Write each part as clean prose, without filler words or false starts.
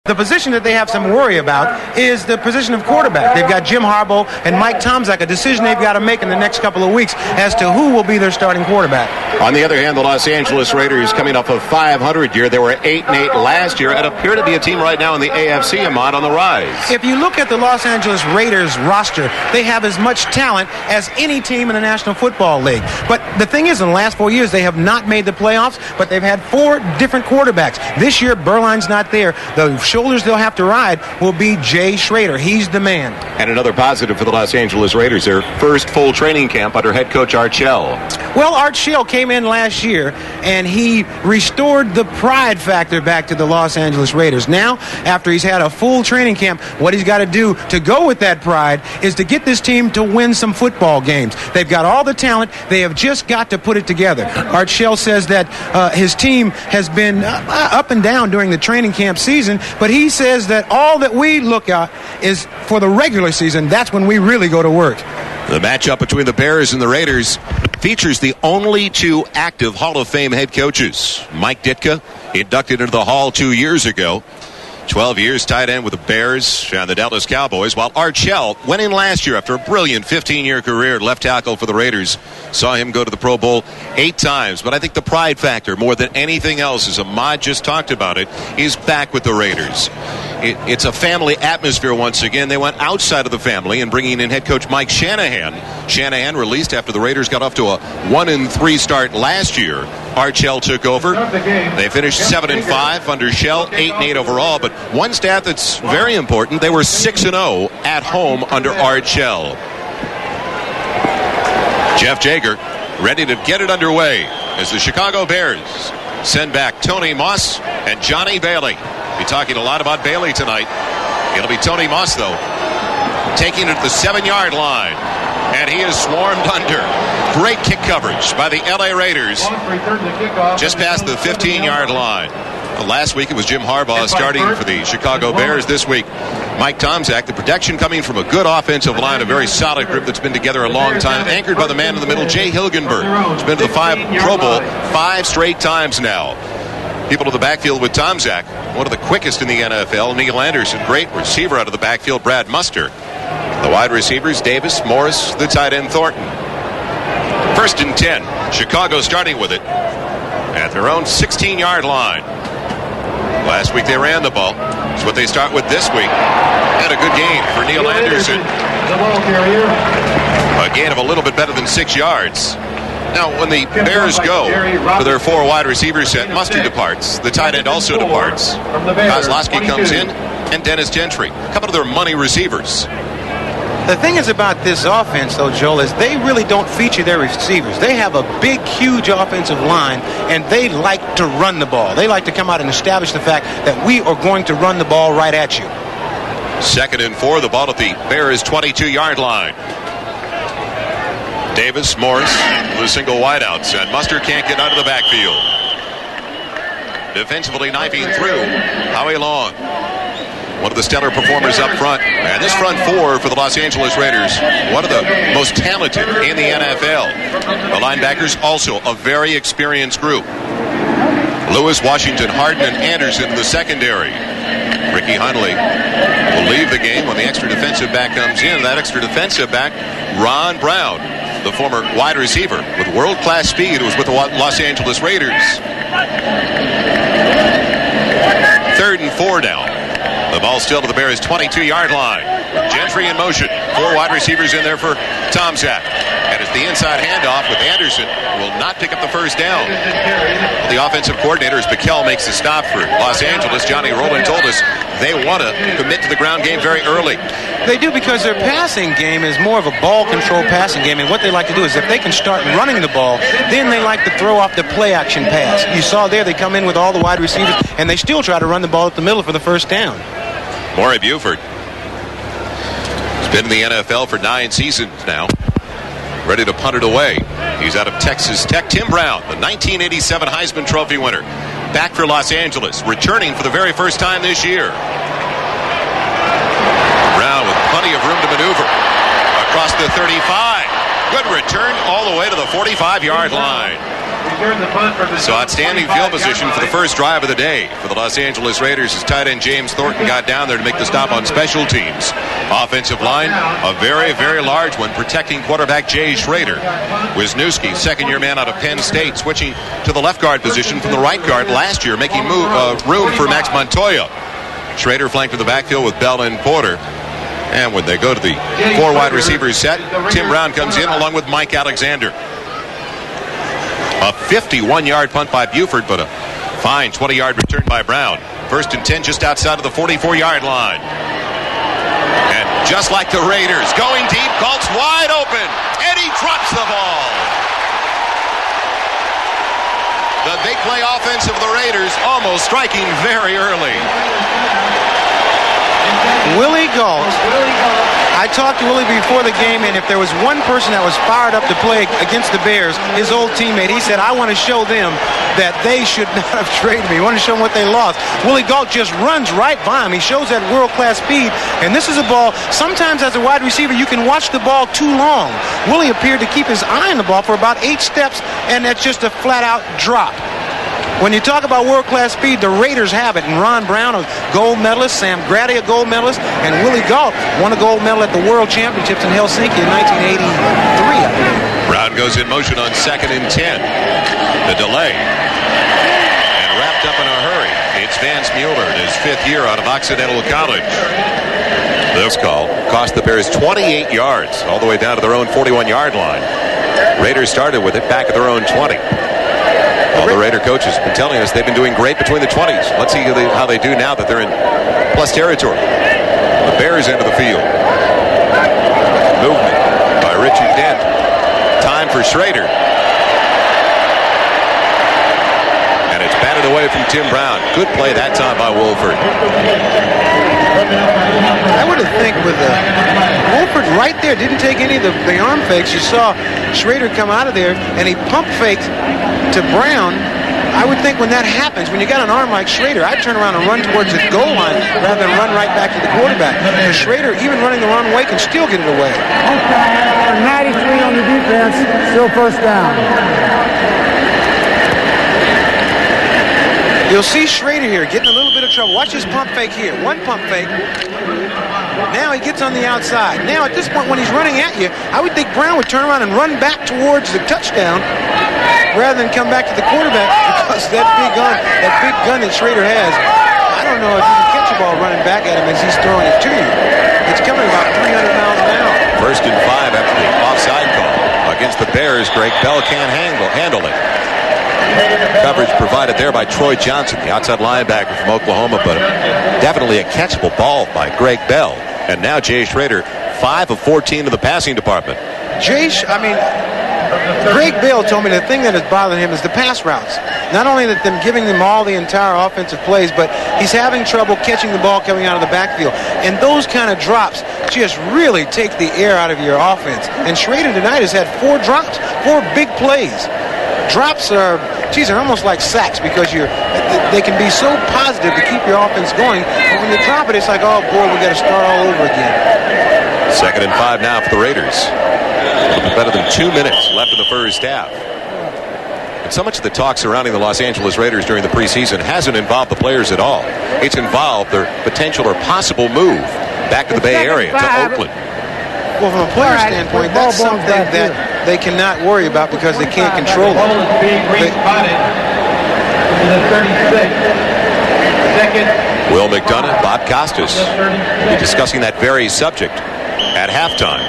The position that they have some worry about is the position of quarterback. They've got Jim Harbaugh and Mike Tomczak, a decision they've got to make in the next couple of weeks as to who will be their starting quarterback. On the other hand, the Los Angeles Raiders coming off a 500 year. They were 8-8 last year and appear to be a team right now in the AFC, Ahmad, on the rise. If you look at the Los Angeles Raiders roster, they have as much talent as any team in the National Football League. But the thing is, in the last 4 years, they have not made the playoffs, but they've had 4 different quarterbacks. This year, Berline's not there. The shoulders they'll have to ride will be Jay Schrader. He's the man. And another positive for the Los Angeles Raiders, their first full training camp under head coach Art Shell. Well, Art Shell came in last year, and he restored the pride factor back to the Los Angeles Raiders. Now, after he's had a full training camp, what he's got to do to go with that pride is to get this team to win some football games. They've got all the talent. They have just got to put it together. Art Shell says that his team has been up and down during the training camp season, but he says that all that we look at is for the regular season. That's when we really go to work. The matchup between the Bears and the Raiders features the only 2 active Hall of Fame head coaches. Mike Ditka, inducted into the Hall 2 years ago. 12 years tight end with the Bears and the Dallas Cowboys, while Art Shell went in last year after a brilliant 15-year career at left tackle for the Raiders. Saw him go to the Pro Bowl 8 times. But I think the pride factor, more than anything else, as Ahmad just talked about it, is back with the Raiders. It's a family atmosphere once again. They went outside of the family and bringing in head coach Mike Shanahan. Shanahan released after the Raiders got off to a 1-3 start last year. Art Shell took over. They finished 7-5 under Shell, 8-8 overall. But one stat that's very important, they were 6-0 at home under Art Shell. Jeff Jager ready to get it underway as the Chicago Bears send back Tony Moss and Johnny Bailey. Be talking a lot about Bailey tonight. It'll be Tony Moss, though, taking it to the 7-yard line. And he is swarmed under. Great kick coverage by the LA Raiders just past the 15-yard line. Last week it was Jim Harbaugh starting for the Chicago Bears. This week, Mike Tomczak. The protection coming from a good offensive line, a very solid group that's been together a long time, anchored by the man in the middle, Jay Hilgenberg. He's been to the Pro Bowl 5 straight times now. People to the backfield with Tomczak, one of the quickest in the NFL. Neil Anderson, great receiver out of the backfield, Brad Muster. The wide receivers, Davis, Morris, the tight end, Thornton. 1st and 10. Chicago starting with it at their own 16-yard line. Last week they ran the ball. It's what they start with this week. And a good gain for Neil Anderson. A gain of a little bit better than 6 yards. Now, when the Bears go for their 4 wide receiver set, Mustard departs. The tight end also departs. Kozlowski comes in, and Dennis Gentry. A couple of their money receivers. The thing is about this offense, though, Joel, is they really don't feature their receivers. They have a big, huge offensive line, and they like to run the ball. They like to come out and establish the fact that we are going to run the ball right at you. 2nd and 4, the ball at the Bears' 22-yard line. Davis, Morris, with a single wideouts, and Muster can't get out of the backfield. Defensively knifing through Howie Long, one of the stellar performers up front. And this front 4 for the Los Angeles Raiders, one of the most talented in the NFL. The linebackers also a very experienced group. Lewis, Washington, Harden, and Anderson in the secondary. Ricky Hundley will leave the game when the extra defensive back comes in. That extra defensive back, Ron Brown, the former wide receiver with world-class speed, who was with the Los Angeles Raiders. 3rd and 4 now. The ball still to the Bears' 22-yard line. Gentry in motion. 4 wide receivers in there for Tomczak. And it's the inside handoff with Anderson. Will not pick up the first down. The offensive coordinator, as Bikel makes the stop for Los Angeles, Johnny Rowland told us they want to commit to the ground game very early. They do, because their passing game is more of a ball control passing game, and what they like to do is if they can start running the ball, then they like to throw off the play action pass. You saw there they come in with all the wide receivers, and they still try to run the ball at the middle for the first down. Maury Buford has been in the NFL for 9 seasons now. Ready to punt it away. He's out of Texas Tech. Tim Brown, the 1987 Heisman Trophy winner, back for Los Angeles, returning for the very first time this year. Brown with plenty of room to maneuver across the 35. Good return all the way to the 45-yard line. So outstanding field position for the first drive of the day for the Los Angeles Raiders as tight end James Thornton got down there to make the stop on special teams. Offensive line, a very, very large one, protecting quarterback Jay Schrader. Wisniewski, second-year man out of Penn State, switching to the left guard position from the right guard last year, making room for Max Montoya. Schrader flanked in the backfield with Bell and Porter. And when they go to the four wide receivers set, Tim Brown comes in along with Mike Alexander. A 51-yard punt by Buford, but a fine 20-yard return by Brown. First and 10 just outside of the 44-yard line. And just like the Raiders, going deep, Galt's wide open, and he drops the ball. The big play offense of the Raiders almost striking very early. Willie Galt. I talked to Willie before the game, and if there was one person that was fired up to play against the Bears, his old teammate, he said, I want to show them that they should not have traded me. I want to show them what they lost. Willie Galt just runs right by him. He shows that world-class speed, and this is a ball, sometimes as a wide receiver, you can watch the ball too long. Willie appeared to keep his eye on the ball for about 8 steps, and that's just a flat-out drop. When you talk about world-class speed, the Raiders have it. And Ron Brown, a gold medalist, Sam Grady, a gold medalist, and Willie Galt won a gold medal at the World Championships in Helsinki in 1983, I believe. Brown goes in motion on 2nd and 10. The delay. And wrapped up in a hurry. It's Vance Mueller in his 5th year out of Occidental College. This call cost the Bears 28 yards, all the way down to their own 41-yard line. Raiders started with it back at their own 20. Well, the Raider coach has been telling us they've been doing great between the 20s. Let's see how they do now that they're in plus territory. The Bears enter the field. Movement by Richard Dent. Time for Schrader. And it's batted away from Tim Brown. Good play that time by Wolford. I would have think with Wolford right there didn't take any of the arm fakes. You saw Schrader come out of there and he pump faked to Brown. I would think when that happens, when you got an arm like Schrader, I'd turn around and run towards the goal line rather than run right back to the quarterback. Because Schrader, even running the wrong way, can still get it away. 93 on the defense, still first down. You'll see Schrader here getting a little bit of trouble. Watch this pump fake here. One pump fake. Now he gets on the outside. Now at this point when he's running at you, I would think Brown would turn around and run back towards the touchdown rather than come back to the quarterback, because that big gun that Schrader has, I don't know if you can catch a ball running back at him as he's throwing it to you. It's coming about 300 miles an hour. 1st and 5 after the offside call. Against the Bears, Greg Bell can't handle it. Coverage provided there by Troy Johnson, the outside linebacker from Oklahoma, but definitely a catchable ball by Greg Bell. And now Jay Schrader, 5 of 14 in the passing department. Greg Bell told me the thing that is bothering him is the pass routes. Not only that them giving them all the entire offensive plays, but he's having trouble catching the ball coming out of the backfield. And those kind of drops just really take the air out of your offense. And Schrader tonight has had 4 drops, 4 big plays. Drops are almost like sacks because they can be so positive to keep your offense going. But when you drop it, it's like, oh boy, we got to start all over again. 2nd and 5 now for the Raiders. A little bit better than 2 minutes left in the first half. And so much of the talk surrounding the Los Angeles Raiders during the preseason hasn't involved the players at all. It's involved their potential or possible move back to the Bay Area, to Oakland. Well, from a player standpoint, that's something that they cannot worry about because they can't control it. Will McDonough, Bob Costas will be discussing that very subject at halftime.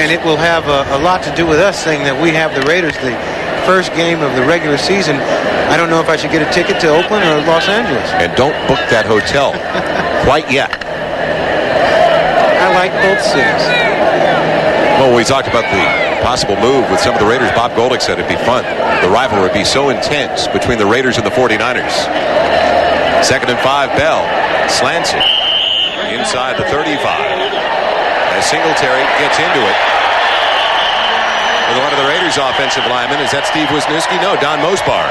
And it will have a lot to do with us saying that we have the Raiders the first game of the regular season. I don't know if I should get a ticket to Oakland or Los Angeles. And don't book that hotel quite yet. I like both cities. Well, we talked about the possible move with some of the Raiders. Bob Goldick said it'd be fun. The rivalry would be so intense between the Raiders and the 49ers. 2nd and 5, Bell slants it inside the 35. As Singletary gets into it. With one of the Raiders' offensive linemen. Is that Steve Wisniewski? No, Don Mospar.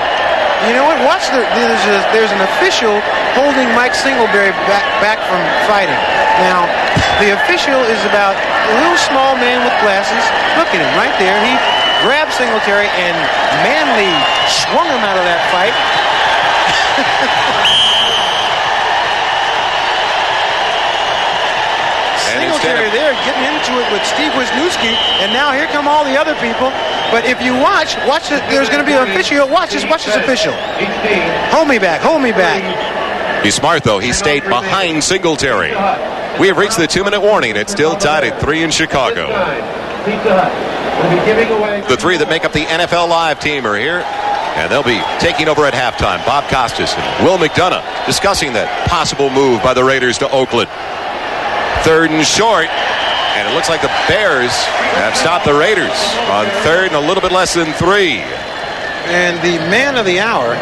You know what? Watch, there's an official holding Mike Singletary back from fighting. Now, the official is about a little small man with glasses. Look at him right there. grabbed Singletary and Manley swung him out of that fight. Singletary there getting into it with Steve Wisniewski, and now here come all the other people. But if you watch there's going to be an official. Watch this official. Hold me back. He's smart, though. He stayed behind Singletary. We have reached the 2-minute warning. It's still tied at 3 in Chicago. The three that make up the NFL Live team are here, and they'll be taking over at halftime. Bob Costas and Will McDonough discussing that possible move by the Raiders to Oakland. 3rd and short, and it looks like the Bears have stopped the Raiders on 3rd and a little bit less than 3. And the man of the hour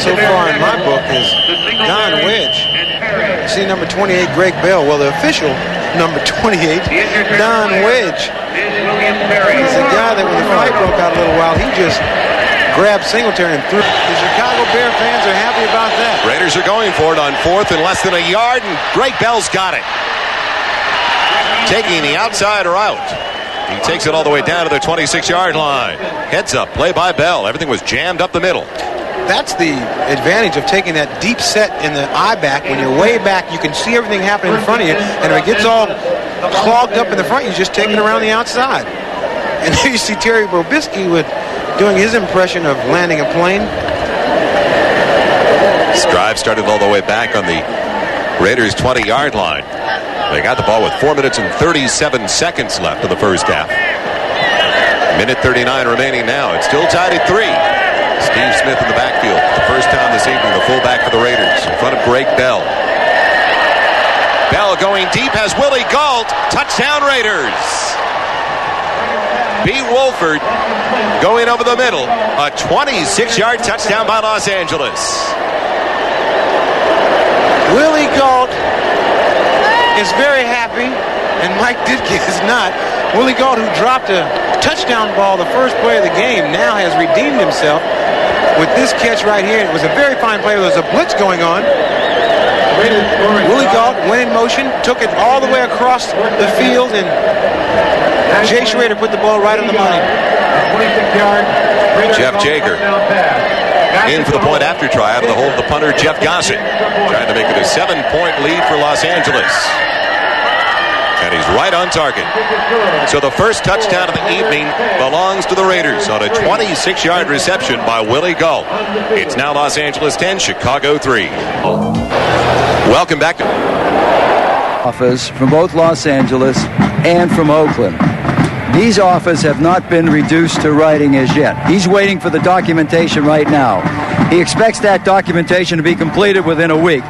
so far in my book is Don Wedge. See number 28, Greg Bell. Well, the official number 28, Don Wedge. He's a guy that when the fight broke out a little while, he just grabbed Singletary and threw. The Chicago Bear fans are happy about that. Raiders are going for it on 4th and less than a yard, and Greg Bell's got it. Taking the outside route. He takes it all the way down to the 26-yard line. Heads up, play by Bell. Everything was jammed up the middle. That's the advantage of taking that deep set in the eye back. When you're way back, you can see everything happening in front of you. And if it gets all clogged up in the front, you just take it around the outside. And there you see Terry Brobisky doing his impression of landing a plane. This drive started all the way back on the Raiders' 20-yard line. They got the ball with 4 minutes and 37 seconds left of the first half. Minute 39 remaining now. It's still tied at 3. Steve Smith in the backfield. The first time this evening, the fullback for the Raiders in front of Greg Bell. Bell going deep has Willie Gault. Touchdown Raiders. Pete Wolford going over the middle. A 26-yard touchdown by Los Angeles. Willie Gault is very happy, and Mike Ditka is not. Willie Gault, who dropped a touchdown ball the first play of the game, now has redeemed himself with this catch right here. It was a very fine play. There was a blitz going on. Willie Gault went in motion, took it all the way across the field, and Jay Schrader put the ball right on the money. Jeff Jager in for the point after try out of the hold of the punter Jeff Gossett, trying to make it a 7-point lead for Los Angeles. And he's right on target. So the first touchdown of the evening belongs to the Raiders on a 26-yard reception by Willie Gault. It's now Los Angeles 10, Chicago 3. Welcome back to offers from both Los Angeles and from Oakland. These offers have not been reduced to writing as yet. He's waiting for the documentation right now. He expects that documentation to be completed within a week.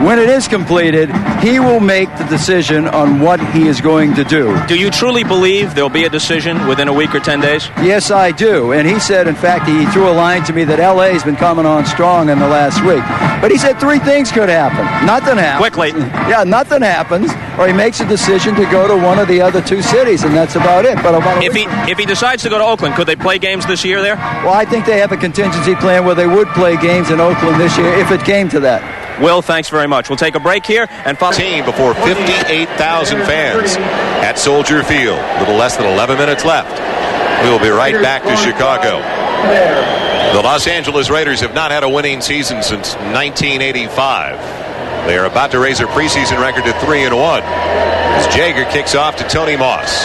When it is completed, he will make the decision on what he is going to do. Do you truly believe there'll be a decision within a week or 10 days? Yes, I do. And he said, in fact, he threw a line to me that L.A.'s been coming on strong in the last week. But he said 3 things could happen. Nothing happens. Quickly. Yeah, nothing happens. Or he makes a decision to go to one of the other 2 cities, and that's about it. But if he decides to go to Oakland, could they play games this year there? Well, I think they have a contingency plan where they would play games in Oakland this year if it came to that. Will, thanks very much. We'll take a break here and follow. Team before 58,000 fans at Soldier Field. A little less than 11 minutes left. We will be right back to Chicago. The Los Angeles Raiders have not had a winning season since 1985. They are about to raise their preseason record to 3-1 as Jager kicks off to Tony Moss.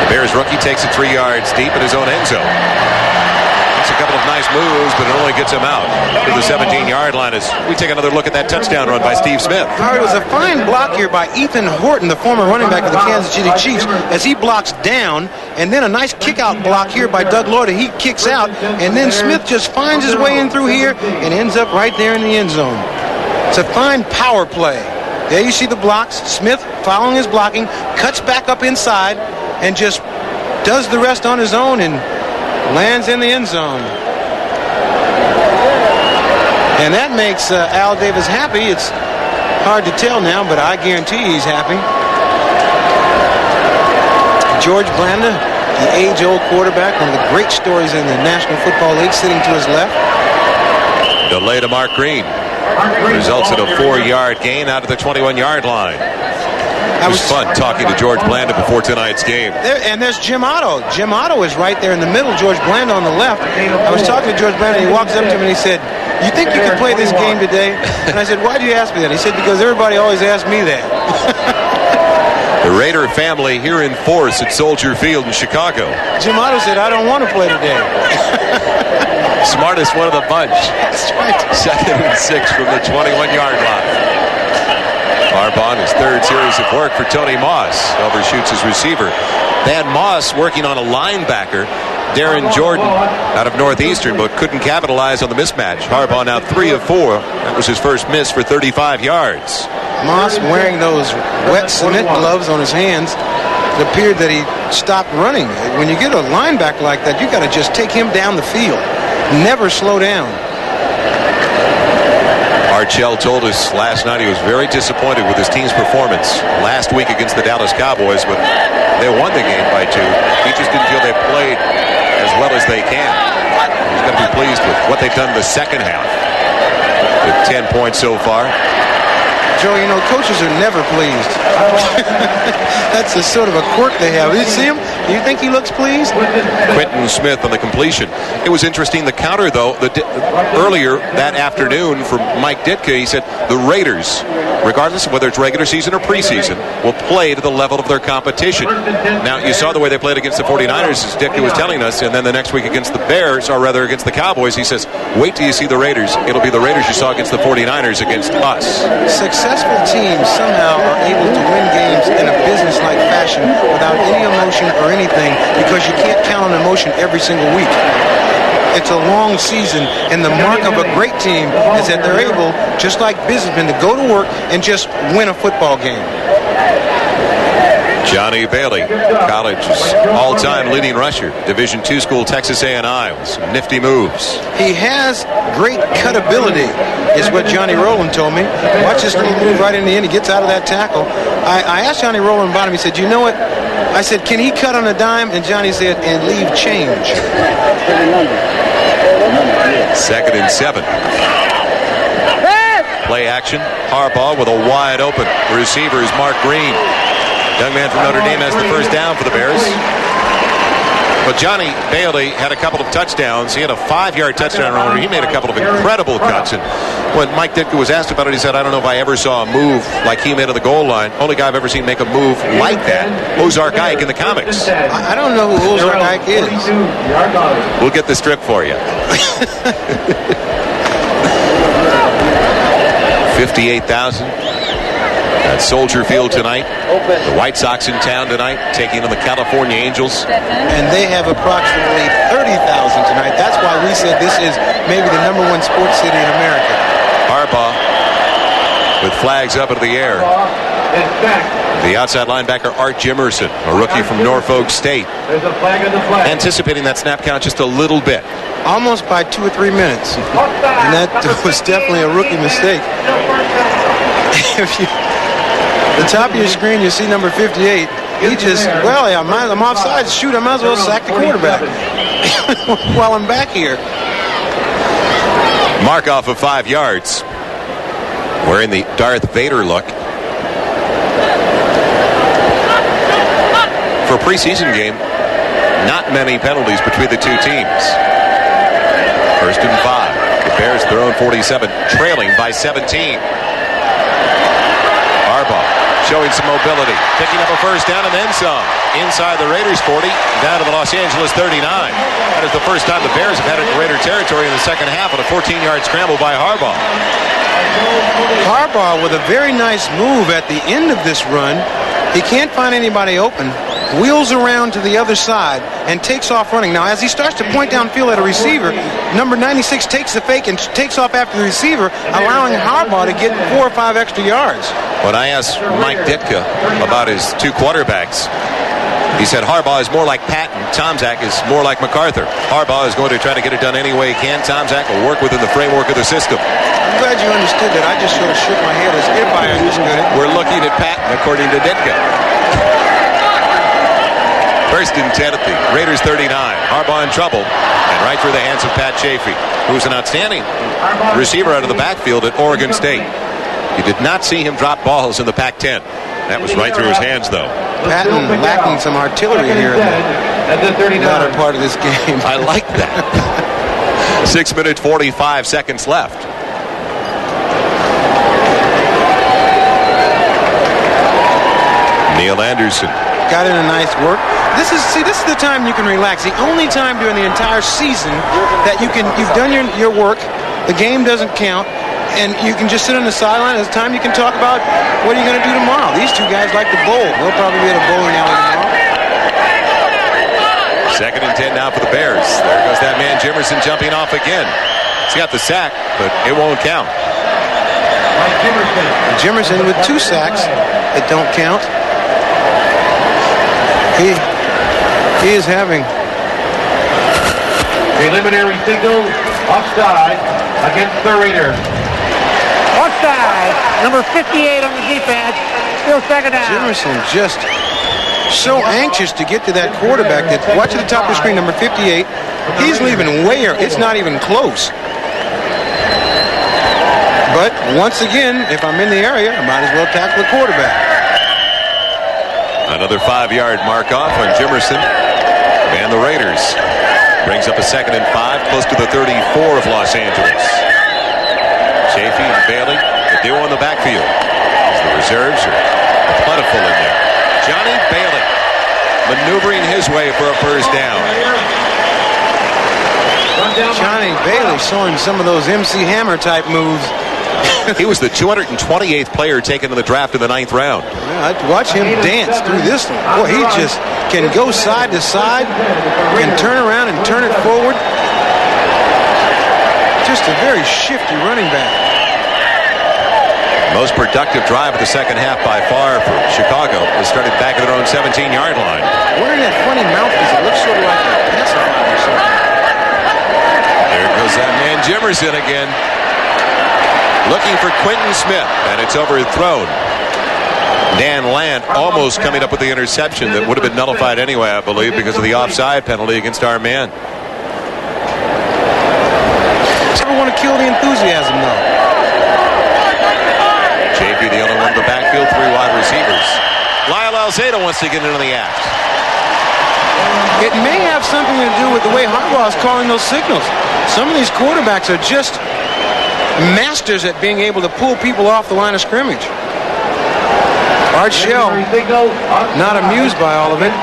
The Bears rookie takes it 3 yards deep in his own end zone. A couple of nice moves, but it only gets him out to the 17-yard line as we take another look at that touchdown run by Steve Smith. It was a fine block here by Ethan Horton, the former running back of the Kansas City Chiefs, as he blocks down, and then a nice kick-out block here by Doug Lloyd. He kicks out, and then Smith just finds his way in through here and ends up right there in the end zone. It's a fine power play. There you see the blocks. Smith, following his blocking, cuts back up inside and just does the rest on his own and lands in the end zone. And that makes Al Davis happy. It's hard to tell now, but I guarantee he's happy. George Blanda, the age-old quarterback, one of the great stories in the National Football League, sitting to his left. Delay to Mark Green. Results in a 4-yard gain out of the 21-yard line. It was fun talking to George Blanda before tonight's game. And there's Jim Otto. Jim Otto is right there in the middle, George Blanda on the left. I was talking to George Blanda, and he walks up to me and he said, "You think you can play this game today?" And I said, "Why do you ask me that?" He said, "Because everybody always asks me that." The Raider family here in force at Soldier Field in Chicago. Jim Otto said, "I don't want to play today." Smartest one of the bunch. That's right. 2nd and 6 from the 21-yard line. Harbaugh, his third series of work for Tony Moss. Overshoots his receiver. They had Moss working on a linebacker, Darren Jordan, out of Northeastern, but couldn't capitalize on the mismatch. Harbaugh now 3 of 4. That was his first miss for 35 yards. Moss wearing those wet cement gloves on his hands. It appeared that he stopped running. When you get a linebacker like that, you got to just take him down the field. Never slow down. Archell told us last night he was very disappointed with his team's performance last week against the Dallas Cowboys, but they won the game by 2. He just didn't feel they played as well as they can. He's going to be pleased with what they've done in the second half. With 10 points so far. Joe, you know, coaches are never pleased. That's a sort of a quirk they have. You see him? Do you think he looks pleased? Quentin Smith on the completion. It was interesting, the counter, though, earlier that afternoon from Mike Ditka, he said the Raiders, regardless of whether it's regular season or preseason, will play to the level of their competition. Now, you saw the way they played against the 49ers, as Ditka was telling us, and then the next week against the Bears, or rather against the Cowboys, he says, wait till you see the Raiders. It'll be the Raiders you saw against the 49ers against us. Successful teams somehow are able to win games in a business-like fashion without any emotion or anything, because you can't count on emotion every single week. It's a long season, and the mark of a great team is that they're able, just like businessmen, to go to work and just win a football game. Johnny Bailey, college's all-time leading rusher, Division II school Texas A&I, with some nifty moves. He has great cut ability, is what Johnny Rowland told me. Watch this little move right in the end. He gets out of that tackle. I asked Johnny Rowland about him. He said, "You know what?" I said, "Can he cut on a dime?" And Johnny said, "And leave change." 2nd and 7. Play action. Harbaugh with a wide open receiver is Mark Green. Young man from Notre Dame has the first down for the Bears. But Johnny Bailey had a couple of touchdowns. He had a 5-yard touchdown run. He made a couple of incredible cuts. And when Mike Ditka was asked about it, he said, "I don't know if I ever saw a move like he made at the goal line. Only guy I've ever seen make a move like that, Ozark Ike in the comics." I don't know who Ozark Ike is. We'll get the strip for you. 58,000 at Soldier Field tonight. The White Sox in town tonight, taking on the California Angels. And they have approximately 30,000 tonight. That's why we said this is maybe the #1 sports city in America. Harbaugh with flags up into the air. The outside linebacker, Art Jimerson, a rookie from Norfolk State. Anticipating that snap count just a little bit. Almost by 2 or 3 minutes. And that was definitely a rookie mistake. If you, the top of your screen, you see number 58. He just, well, I'm offside. Shoot, I might as well sack the quarterback while I'm back here. Mark off of 5 yards. Wearing the Darth Vader look. For a preseason game, not many penalties between the two teams. 1st and 5. The Bears, their own 47, trailing by 17. Harbaugh showing some mobility, picking up a first down and then some. Inside the Raiders 40, down to the Los Angeles 39. That is the first time the Bears have had it in Raider territory in the second half on a 14-yard scramble by Harbaugh. Harbaugh with a very nice move at the end of this run. He can't find anybody open. Wheels around to the other side and takes off running. Now, as he starts to point downfield at a receiver, number 96 takes the fake and takes off after the receiver, allowing Harbaugh to get 4 or 5 extra yards. When I asked Mike Ditka about his two quarterbacks, he said Harbaugh is more like Patton. Tomczak is more like MacArthur. Harbaugh is going to try to get it done any way he can. Tomczak will work within the framework of the system. I'm glad you understood that. I just sort of shook my head as if I understood it. We're looking at Patton, according to Ditka. 1st and 10 at the Raiders 39. Harbaugh in trouble, and right through the hands of Pat Chafee, who's an outstanding receiver out of the backfield at Oregon State. You did not see him drop balls in the Pac-10. That was right through his hands, though. Patton lacking some artillery here in the latter part of this game. I like that. 6 minutes, 45 seconds left. Neil Anderson. Got in a nice work. This is the time you can relax. The only time during the entire season that you've done your work, the game doesn't count, and you can just sit on the sideline. It's time you can talk about what are you going to do tomorrow. These two guys like to bowl. They'll probably be at a bowling alley tomorrow. 2nd and 10 now for the Bears. There goes that man Jimerson jumping off again. He's got the sack, but it won't count. Jimerson with 2 sacks that don't count. He is having preliminary signal offside against the Raiders. Offside, number 58 on the defense. Still 2nd down. Jimerson just so anxious to get to that quarterback. That watch at the top of the screen, number 58. He's leaving way early. It's not even close. But once again, if I'm in the area, I might as well tackle the quarterback. Another 5-yard mark off on Jimerson. And the Raiders brings up a 2nd and 5, close to the 34 of Los Angeles. Chafee and Bailey, the duo in the backfield. As the reserves are plentiful in there. Johnny Bailey maneuvering his way for a first down. Johnny Bailey showing some of those MC Hammer type moves. He was the 228th player taken in the draft in the 9th round. Yeah, I'd watch him dance through this one. Boy, he just can go side to side and turn around and turn it forward. Just a very shifty running back. Most productive drive of the second half by far for Chicago was started back at their own 17-yard line. Wearing that funny mouthpiece, it looks sort of like a pacifier or something. There goes that man Jimerson again. Looking for Quentin Smith, and it's overthrown. Dan Land almost coming up with the interception that would have been nullified anyway, I believe, because of the offside penalty against our man. Just don't want to kill the enthusiasm, though. Chafee, the only one in the backfield, 3 wide receivers. Lyle Alzado wants to get into the act. It may have something to do with the way Harbaugh is calling those signals. Some of these quarterbacks are just masters at being able to pull people off the line of scrimmage. Art Shell, not amused by all of it.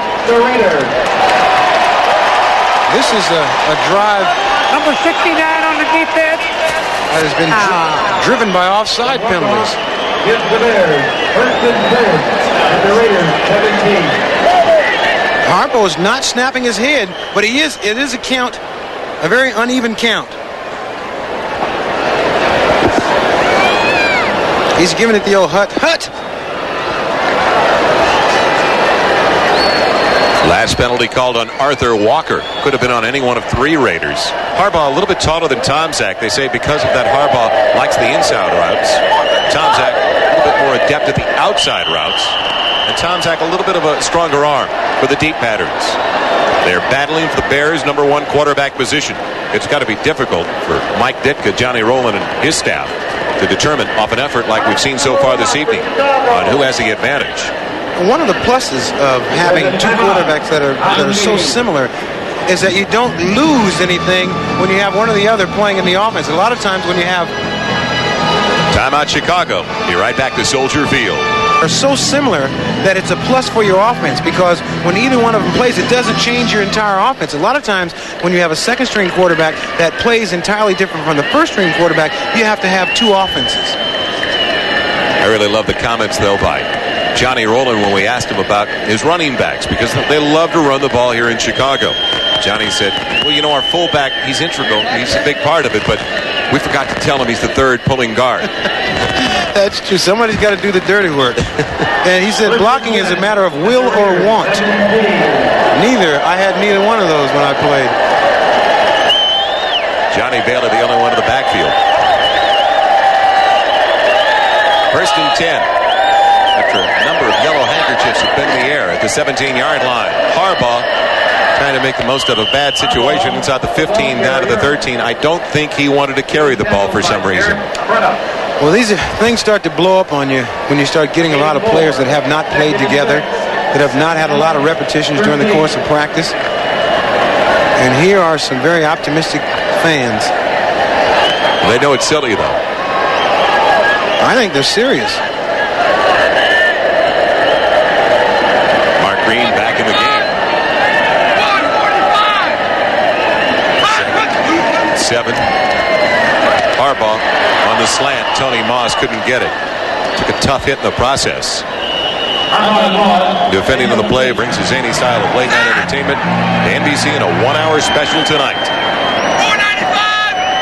This is a drive. Number 69 on the defense. That has been driven by offside penalties. Gives the Bears 1st and 10 at the Raiders 17. Harbaugh is not snapping his head, but it is a count, a very uneven count. He's giving it the old hut. Last penalty called on Arthur Walker. Could have been on any one of 3 Raiders. Harbaugh a little bit taller than Tomczak. They say because of that Harbaugh likes the inside routes. Tomczak a little bit more adept at the outside routes. And Tomczak a little bit of a stronger arm for the deep patterns. They're battling for the Bears' number 1 quarterback position. It's got to be difficult for Mike Ditka, Johnny Rowland, and his staff to determine off an effort like we've seen so far this evening on who has the advantage. One of the pluses of having 2 quarterbacks that are so similar is that you don't lose anything when you have one or the other playing in the offense. A lot of times when you have timeout Chicago, be right back to Soldier Field. Are so similar that it's a plus for your offense because when either one of them plays, it doesn't change your entire offense. A lot of times when you have a second-string quarterback that plays entirely different from the first-string quarterback, you have to have 2 offenses. I really love the comments, though, by Johnny Rowland when we asked him about his running backs because they love to run the ball here in Chicago. Johnny said, well, you know, our fullback, he's integral. He's a big part of it, but we forgot to tell him he's the 3rd pulling guard. That's true. Somebody's got to do the dirty work. And he said blocking is a matter of will or want. I had neither one of those when I played. Johnny Bailey, the only one in the backfield. 1st and 10. After a number of yellow handkerchiefs have been in the air at the 17-yard line. Harbaugh trying to make the most of a bad situation inside the 15 down to the 13. I don't think he wanted to carry the ball for some reason. Well, these things start to blow up on you when you start getting a lot of players that have not played together, that have not had a lot of repetitions during the course of practice. And here are some very optimistic fans. They know it's silly, though. I think they're serious. Mark Green back in the game. 7. Harbaugh on the slant. Tony Moss couldn't get it. Took a tough hit in the process. Defending on the play brings a zany style of late night entertainment to NBC in a 1-hour special tonight.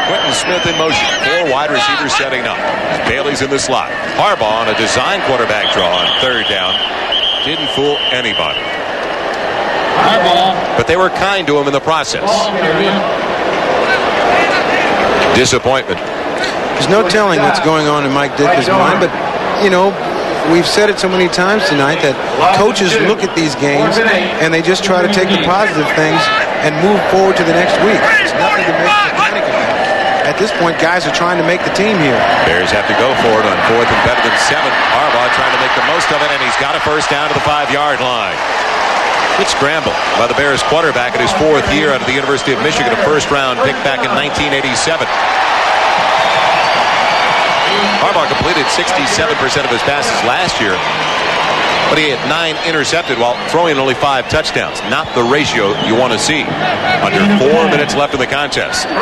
Quentin Smith in motion. 4 wide receivers setting up. Bailey's in the slot. Harbaugh on a design quarterback draw on 3rd down. Didn't fool anybody. But they were kind to him in the process. Disappointment. There's no telling what's going on in Mike Ditka's mind, but, you know, we've said it so many times tonight that coaches look at these games and they just try to take the positive things and move forward to the next week. There's nothing to make a panic about. At this point, guys are trying to make the team here. Bears have to go for it on 4th and better than 7. Harbaugh trying to make the most of it, and he's got a first down to the 5-yard line. Good scramble by the Bears quarterback in his 4th year out of the University of Michigan, a first-round pick back in 1987. Harbaugh completed 67% of his passes last year, but he had 9 intercepted while throwing only 5 touchdowns. Not the ratio you want to see. Under 4 minutes left in the contest. It's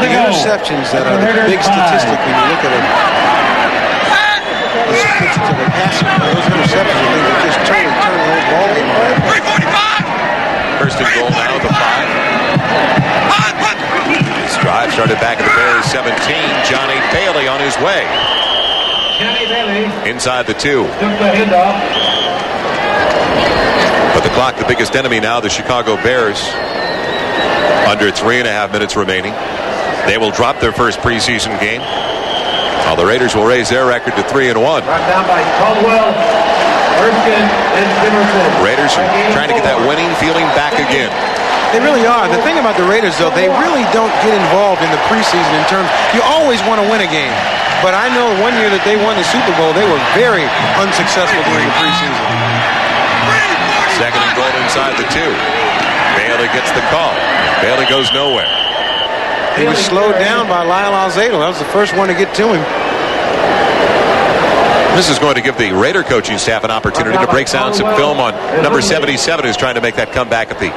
the interceptions that are the big statistic when you look at it. The statistics of the passing. Those interceptions are things that just totally turn the whole ball game around. 1st and goal now at the 5. This drive started back at the Bears 17. Johnny Bailey on his way. Inside the 2. But the clock, the biggest enemy now, the Chicago Bears. Under 3.5 minutes remaining. They will drop their first preseason game. While the Raiders will raise their record to 3-1. Brought down by Caldwell, Erskine, and Zimmerman. Raiders are trying to get that winning feeling back again. They really are. The thing about the Raiders, though, they really don't get involved in the preseason in terms. You always want to win a game. But I know one year that they won the Super Bowl, they were very unsuccessful during the preseason. 2nd and goal inside the 2. Bailey gets the call. Bailey goes nowhere. He was slowed down by Lyle Alzado. That was the first one to get to him. This is going to give the Raider coaching staff an opportunity to break down some film on number 77, who's trying to make that comeback at the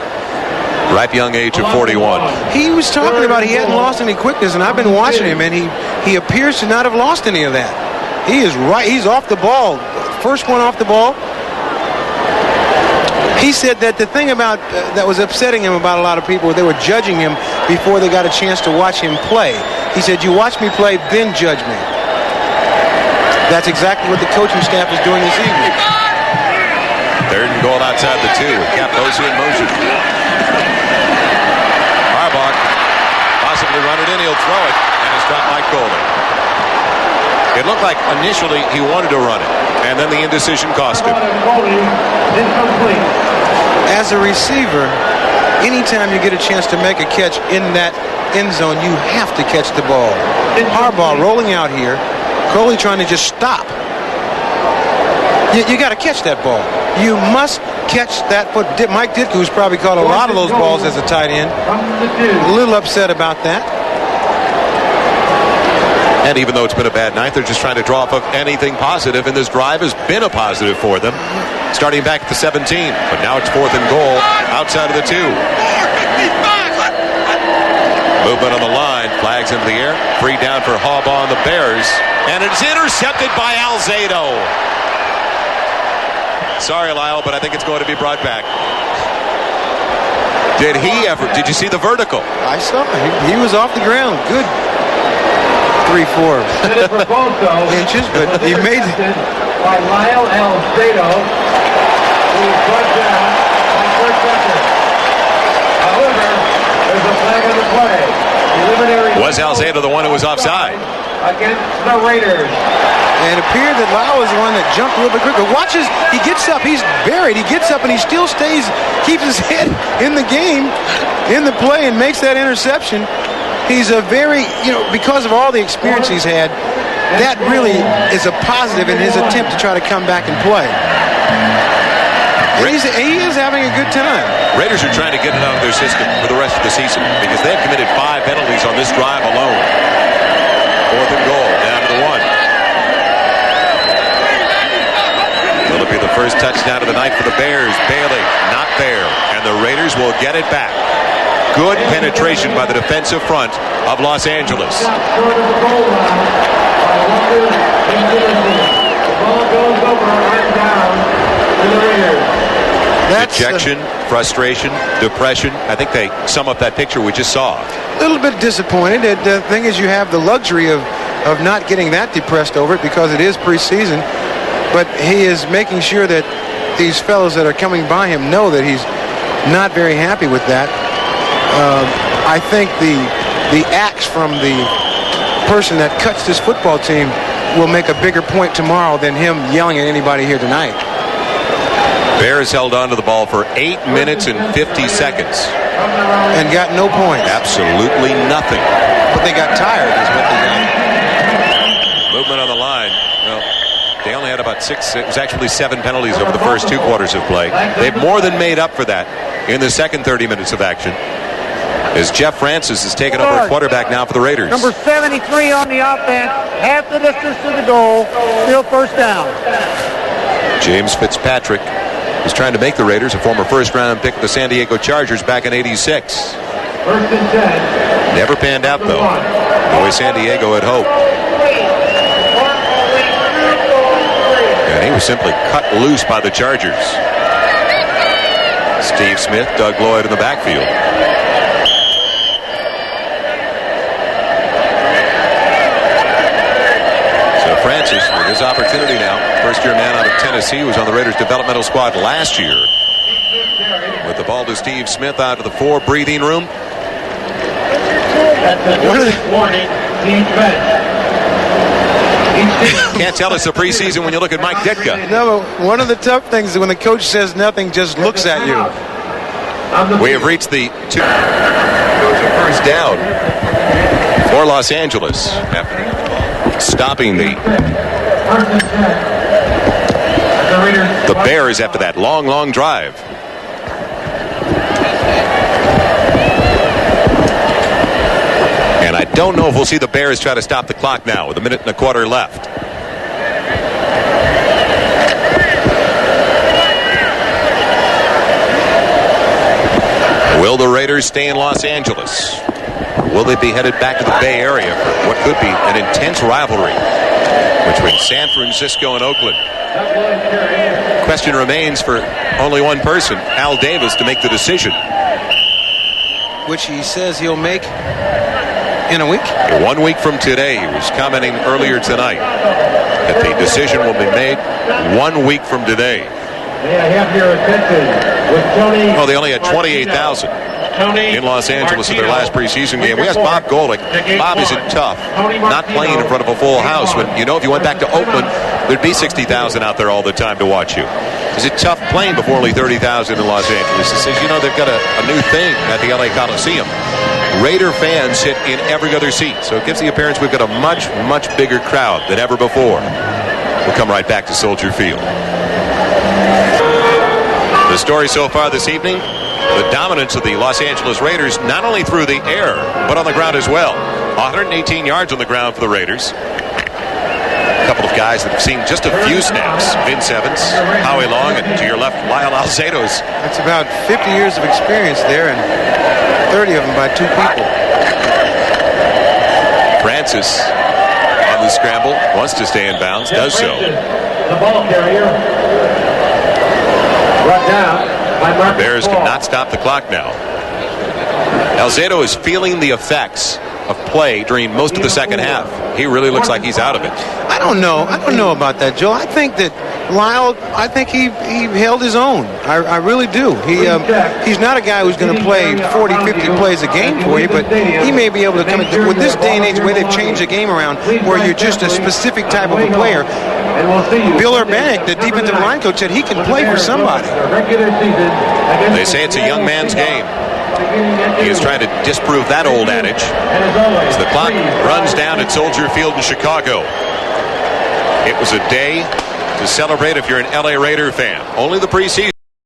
ripe young age of 41. He was talking about he hadn't lost any quickness, and I've been watching him, and he appears to not have lost any of that. He is right. He's off the ball. First one off the ball. He said that the thing about that was upsetting him about a lot of people, they were judging him before they got a chance to watch him play. He said, "You watch me play, then judge me." That's exactly what the coaching staff is doing this evening. 3rd and goal outside the 2. Capozzi in motion. Harbaugh possibly run it in. He'll throw it, and it's dropped by Coley. It looked like initially he wanted to run it, and then the indecision cost him. As a receiver, anytime you get a chance to make a catch in that end zone, you have to catch the ball. Harbaugh rolling out here, Coley trying to just stop. You got to catch that ball. You must catch that foot. Mike Ditka, who's probably caught a lot of those balls as a tight end, a little upset about that. And even though it's been a bad night, they're just trying to draw off of anything positive, and this drive has been a positive for them. Starting back at the 17, but now it's 4th and goal outside of the 2. Movement on the line, flags into the air, free down for Harbaugh and the Bears, and it's intercepted by Alzado. Sorry, Lyle, but I think it's going to be brought back. Did you see the vertical? I saw it. He was off the ground. Good 3-4 inches, but he made it. By Lyle Alzado, who was brought down by Kurt Becker. However, there's a flag on the play. Was Alzado the one who was offside? Against the Raiders. And it appeared that Lyle was the one that jumped a little bit quicker. Watches, he gets up, he's buried. He gets up and he still keeps his head in the game, in the play, and makes that interception. he's a very, because of all the experience he's had, that really is a positive in his attempt to try to come back and play. And he is having a good time. Raiders are trying to get it out of their system for the rest of the season because they've committed 5 penalties on this drive alone. 4th and goal, down to the 1. Will it be the first touchdown of the night for the Bears? Bailey, not there, and the Raiders will get it back. Good penetration by the defensive front of Los Angeles. The ball goes over and down to the Raiders. Dejection, frustration, depression. I think they sum up that picture we just saw. A little bit disappointed. The thing is, you have the luxury of not getting that depressed over it because it is preseason. But he is making sure that these fellows that are coming by him know that he's not very happy with that. I think the axe from the person that cuts this football team will make a bigger point tomorrow than him yelling at anybody here tonight. Bears held on to the ball for 8 minutes and 50 seconds. And got no points. Absolutely nothing. But they got tired is what they got. Movement on the line. Well, they only had about 6. It was actually 7 penalties over the first 2 quarters of play. They've more than made up for that in the second 30 minutes of action. As Jeff Francis has taken over at quarterback now for the Raiders. Number 73 on the offense. Half the distance to the goal. Still first down. James Fitzpatrick is trying to make the Raiders, a former first-round pick of the San Diego Chargers back in '86. 1st and 10. Never panned out, though, the way San Diego had hoped. And he was simply cut loose by the Chargers. Steve Smith, Doug Lloyd in the backfield. So Francis with his opportunity now. First-year man out of Tennessee, was on the Raiders developmental squad last year. With the ball to Steve Smith out of the 4 breathing room. Can't tell it's a preseason when you look at Mike Ditka. No, one of the tough things is when the coach says nothing, just looks at you. We have reached the 2. Goes a first down for Los Angeles after stopping the Bears after that long drive. And I don't know if we'll see the Bears try to stop the clock now with 1 minute and a quarter left. Will the Raiders stay in Los Angeles? Or will they be headed back to the Bay Area for what could be an intense rivalry between San Francisco and Oakland? Question remains for only one person, Al Davis, to make the decision. Which he says he'll make in a week? 1 week from today. He was commenting earlier tonight that the decision will be made 1 week from today. May I have your attention with Tony? Well, they only had 28,000 in Los Angeles in their last preseason game. We asked Bob Golick. Bob, is it tough not playing in front of a full house when, if you went back to Oakland, there'd be 60,000 out there all the time to watch you? Is it tough playing before only 30,000 in Los Angeles? He says, they've got a new thing at the LA Coliseum. Raider fans sit in every other seat, so it gives the appearance we've got a much, much bigger crowd than ever before. We'll come right back to Soldier Field. The story so far this evening, the dominance of the Los Angeles Raiders, not only through the air, but on the ground as well. 118 yards on the ground for the Raiders. A couple of guys that have seen just a few snaps. Vince Evans, Howie Long, and to your left, Lyle Alzado. That's about 50 years of experience there, and 30 of them by 2 people. Francis on the scramble, wants to stay in bounds, does so. The ball carrier. Brought down by Marcus Bears Paul. cannot stop the clock now. Alzado is feeling the effects of play during most of the second half. He really looks like he's out of it. I don't know about that, Joe. I think that Lyle, he held his own. I really do. He's not a guy who's going to play 40, 50 plays a game for you, but he may be able to come in. With this day and age, the way they've changed the game around, where you're just a specific type of a player, and we'll see you. Bill Urbanek, the defensive line coach, said he can play for somebody. They say it's a young man's game. He is trying to disprove that old adage as the clock runs down at Soldier Field in Chicago. It was a day to celebrate if you're an LA Raider fan. Only the preseason.